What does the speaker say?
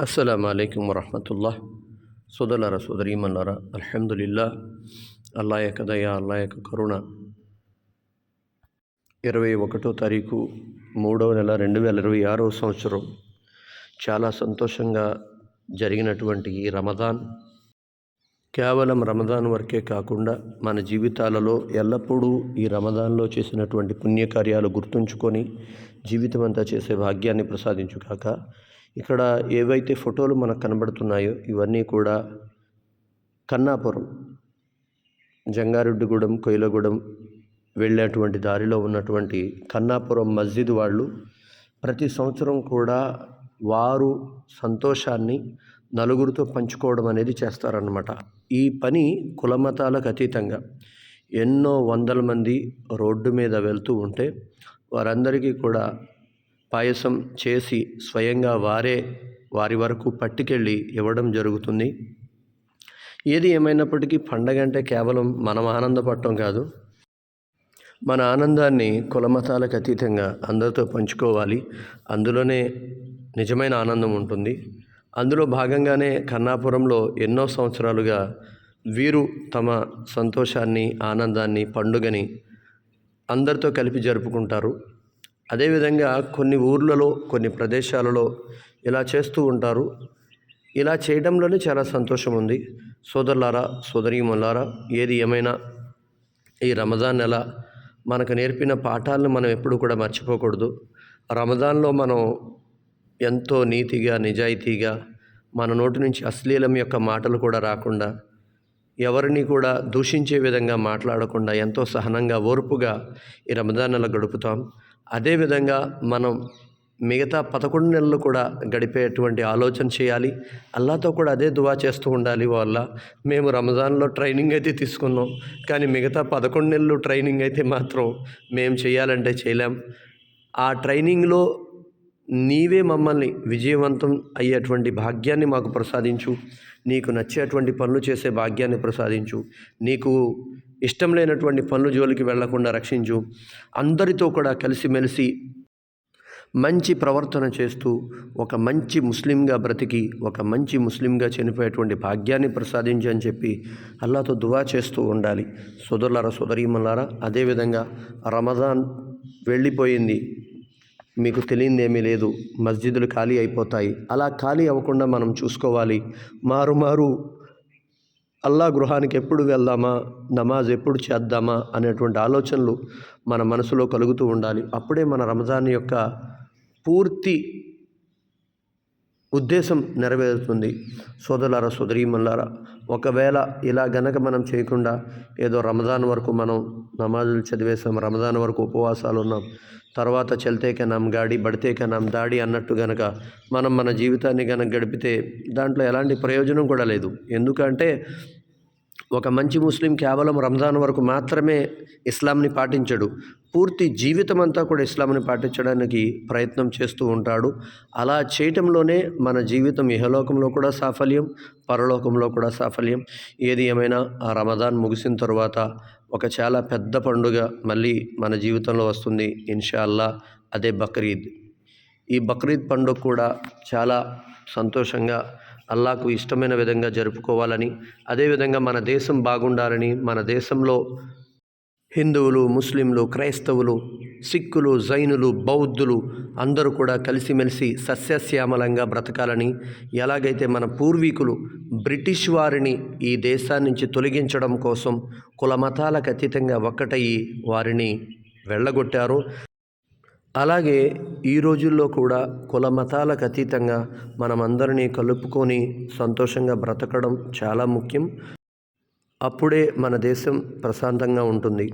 అస్సలాము అలైకుం వరహమతుల్లాహ్. సోదరులారా సోదరీమణులారా, అల్హమ్దులిల్లా, అల్లా యొక్క దయ, అల్లా యొక్క కరుణ. 21వ తారీఖు 3వ నెల 2026వ సంవత్సరం చాలా సంతోషంగా జరిగినటువంటి ఈ రమదాన్ కేవలం రమదాన్ వరకే కాకుండా మన జీవితాలలో ఎల్లప్పుడూ ఈ రమదాన్లో చేసినటువంటి పుణ్యకార్యాలు గుర్తుంచుకొని జీవితం అంతా చేసే భాగ్యాన్ని ప్రసాదించుగాక. ఇక్కడ ఏవైతే ఫోటోలు మనకు కనబడుతున్నాయో ఇవన్నీ కూడా కన్నాపురం, జంగారెడ్డిగూడెం, కొయిలగూడెం వెళ్ళేటువంటి దారిలో ఉన్నటువంటి కన్నాపురం మస్జిద్ వాళ్ళు ప్రతి సంవత్సరం కూడా వారు సంతోషాన్ని నలుగురితో పంచుకోవడం అనేది చేస్తారన్నమాట. ఈ పని కులమతాలకు అతీతంగా ఎన్నో వందల మంది రోడ్డు మీద వెళ్తూ ఉంటే వారందరికీ కూడా పాయసం చేసి స్వయంగా వారి వరకు పట్టుకెళ్ళి ఇవ్వడం జరుగుతుంది. ఏది ఏమైనప్పటికీ పండగ అంటే కేవలం మనం ఆనందపడటం కాదు, మన ఆనందాన్ని కులమతాలకు అతీతంగా అందరితో పంచుకోవాలి. అందులోనే నిజమైన ఆనందం ఉంటుంది. అందులో భాగంగానే కన్నాపురంలో ఎన్నో సంవత్సరాలుగా వీరు తమ సంతోషాన్ని, ఆనందాన్ని, పండుగని అందరితో కలిపి జరుపుకుంటారు. అదేవిధంగా కొన్ని ఊర్లలో, కొన్ని ప్రదేశాలలో ఇలా చేస్తూ ఉంటారు. ఇలా చేయడంలోనే చాలా సంతోషం ఉంది. సోదరులారా సోదరీమణులారా, ఏది ఏమైనా ఈ రమజాన్ నెల మనకు నేర్పిన పాఠాలను మనం ఎప్పుడు కూడా మర్చిపోకూడదు. రమజాన్లో మనం ఎంతో నీతిగా, నిజాయితీగా, మన నోటి నుంచి అశ్లీలం యొక్క మాటలు కూడా రాకుండా, ఎవరిని కూడా దూషించే విధంగా మాట్లాడకుండా ఎంతో సహనంగా, ఓర్పుగా ఈ రమజాన్ నెల గడుపుతాం. అదేవిధంగా మనం మిగతా 11 నెలలు కూడా గడిపేటువంటి ఆలోచన చేయాలి. అల్లాతో కూడా అదే దువా చేస్తూ ఉండాలి. మేము రమజాన్లో ట్రైనింగ్ అయితే తీసుకున్నాం, కానీ మిగతా 11 నెలలు ట్రైనింగ్ అయితే మాత్రం మేము చేయాలంటే చేయలేం. ఆ ట్రైనింగ్లో నీవే మమ్మల్ని విజయవంతం అయ్యేటువంటి భాగ్యాన్ని మాకు ప్రసాదించు. నీకు నచ్చేటువంటి పనులు చేసే భాగ్యాన్ని ప్రసాదించు. నీకు ఇష్టం లేనటువంటి పనుల జోలికి వెళ్లకుండా రక్షించు. అందరితో కూడా కలిసిమెలిసి మంచి ప్రవర్తన చేస్తూ ఒక మంచి ముస్లింగా బ్రతికి ఒక మంచి ముస్లింగా చనిపోయేటువంటి భాగ్యాన్ని ప్రసాదించి అని చెప్పి అల్లాతో దువా చేస్తూ ఉండాలి. సోదరులారా సోదరీమణులారా, అదేవిధంగా రమజాన్ వెళ్ళిపోయింది, మీకు తెలియదేమీ లేదు, మస్జిదులు ఖాళీ అయిపోతాయి. అలా ఖాళీ అవ్వకుండా మనం చూసుకోవాలి. మారు అల్లా గృహానికి ఎప్పుడు వెళ్దామా, నమాజ్ ఎప్పుడు చేద్దామా అనేటువంటి ఆలోచనలు మన మనసులో కలుగుతూ ఉండాలి. అప్పుడే మన రమజాన్ యొక్క పూర్తి ఉద్దేశం నెరవేరుతుంది. సోదరులారా సోదరీమణులారా, ఒకవేళ ఇలా గనక మనం చేయకుండా ఏదో రమజాన్ వరకు మనం నమాజులు చదివేసాం, రమజాన్ వరకు ఉపవాసాలు ఉన్నాం, తర్వాత చల్తే కే నామ్ గాడి బడితే కే నామ్ దాడి అన్నట్టు గనక మనం మన జీవితాన్ని గనక గడిపితే దాంట్లో ఎలాంటి ప్రయోజనం కూడా లేదు. ఎందుకంటే ఒక మంచి ముస్లిం కేవలం రంజాన్ వరకు మాత్రమే ఇస్లాంని పాటించడు, పూర్తి జీవితం అంతా కూడా ఇస్లాంని పాటించడానికి ప్రయత్నం చేస్తూ ఉంటాడు. అలా చేయటంలోనే మన జీవితం ఇహలోకంలో కూడా సాఫల్యం, పరలోకంలో కూడా సాఫల్యం. ఏది ఏమైనా ఆ రమదాన్ ముగిసిన తర్వాత ఒక చాలా పెద్ద పండుగ మళ్ళీ మన జీవితంలో వస్తుంది ఇన్షా అల్లా. అదే బక్రీద్. ఈ బక్రీద్ పండుగ కూడా చాలా సంతోషంగా అల్లాకు ఇష్టమైన విధంగా జరుపుకోవాలని, అదేవిధంగా మన దేశం బాగుండాలని, మన దేశంలో హిందువులు, ముస్లింలు, క్రైస్తవులు, సిక్కులు, జైనులు, బౌద్ధులు అందరూ కూడా కలిసిమెలిసి సస్యశ్యామలంగా బ్రతకాలని, ఎలాగైతే మన పూర్వీకులు బ్రిటిష్ వారిని ఈ దేశాన్ని నుంచి తొలగించడం కోసం కులమతాలకు అతీతంగా ఒక్కటయ్యి వారిని వెళ్ళగొట్టారో, అలాగే ఈ రోజుల్లో కూడా కుల మతాలకు అతీతంగా మనమందరినీ కలుపుకొని సంతోషంగా బ్రతకడం చాలా ముఖ్యం. అప్పుడే మన దేశం ప్రశాంతంగా ఉంటుంది.